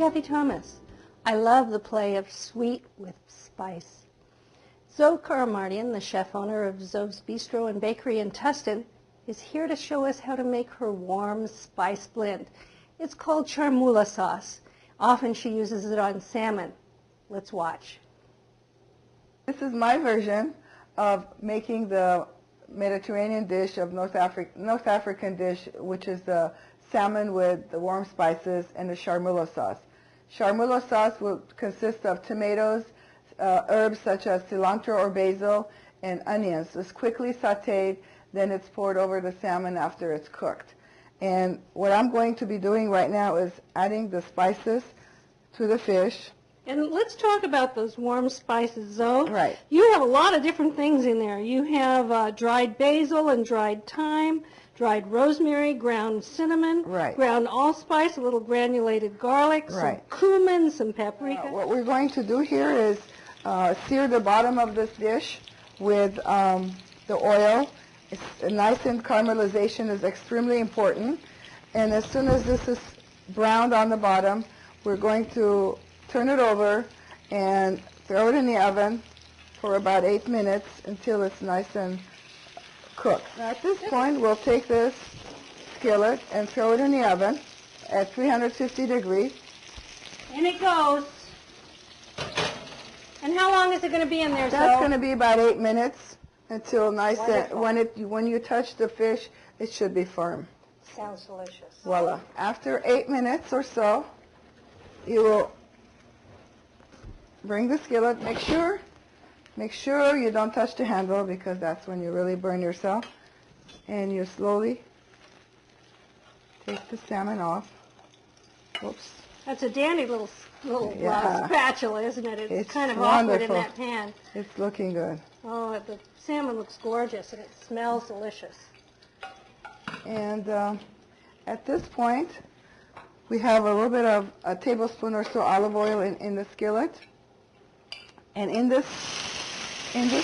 Cathy Thomas. I love the play of sweet with spice. Zov Karamardian, the chef owner of Zov's Bistro and Bakery in Tustin, is here to show us how to make her warm spice blend. It's called charmoula sauce. Often she uses it on salmon. Let's watch. This is my version of making the Mediterranean dish of North African dish, which is the salmon with the warm spices and the charmoula sauce. Charmoula sauce will consist of tomatoes, herbs such as cilantro or basil, and onions. It's quickly sautéed, then it's poured over the salmon after it's cooked. And what I'm going to be doing right now is adding the spices to the fish. And let's talk about those warm spices, Zov. Right. You have a lot of different things in there. You have dried basil and dried thyme, dried rosemary, ground cinnamon, right, ground allspice, a little granulated garlic, right, some cumin, some paprika. What we're going to do here is sear the bottom of this dish with the oil. It's nice, and caramelization is extremely important. And as soon as this is browned on the bottom, we're going to turn it over and throw it in the oven for about 8 minutes until it's nice and cooked. Now at this point, we'll take this skillet and throw it in the oven at 350 degrees. And it goes. And how long is it going to be in there, That's Zov? going to be about 8 minutes until nice and Wonderful. when you touch the fish, it should be firm. Sounds delicious. Voila. After 8 minutes or so, you will bring the skillet. Make sure you don't touch the handle, because that's when you really burn yourself. And you slowly take the salmon off. Oops. That's a dandy little Yeah. spatula, isn't it? It's kind of wonderful. awkward in that pan. It's looking good. Oh, the salmon looks gorgeous, and it smells delicious. And at this point, we have a little bit of a tablespoon or so olive oil in the skillet. And in this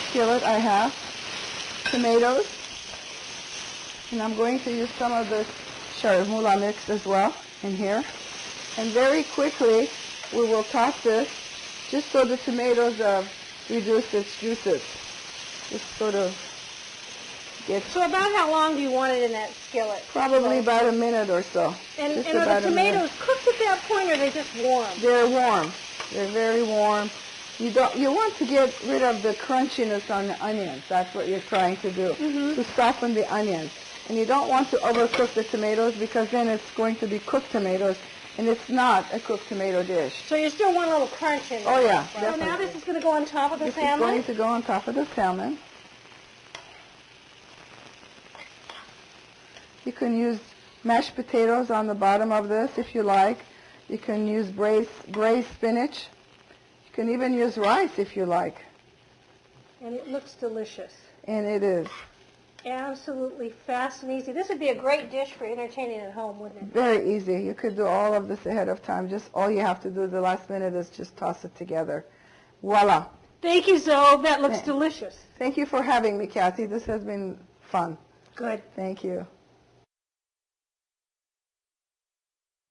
skillet, I have tomatoes. And I'm going to use some of this charmoula mix as well in here. And very quickly, we will toss this just so the tomatoes reduce its juices. Just sort of get... So about how long do you want it in that skillet? Probably about a minute or so. And are the tomatoes cooked at that point, or are they just warm? They're warm. They're very warm. You want to get rid of the crunchiness on the onions. That's what you're trying to do, to soften the onions. And you don't want to overcook the tomatoes, because then it's going to be cooked tomatoes, and it's not a cooked tomato dish. So you still want a little crunch in there. Oh yeah, So definitely. now this is going to go on top of the salmon? This is going to go on top of the salmon. You can use mashed potatoes on the bottom of this if you like. You can use braised spinach. You can even use rice if you like. And it looks delicious. And it is. Absolutely fast and easy. This would be a great dish for entertaining at home, wouldn't it? Very easy. You could do all of this ahead of time. Just all you have to do the last minute is just toss it together. Voila. Thank you, Zov. That looks delicious. Thank you for having me, Cathy. This has been fun. Good. Thank you.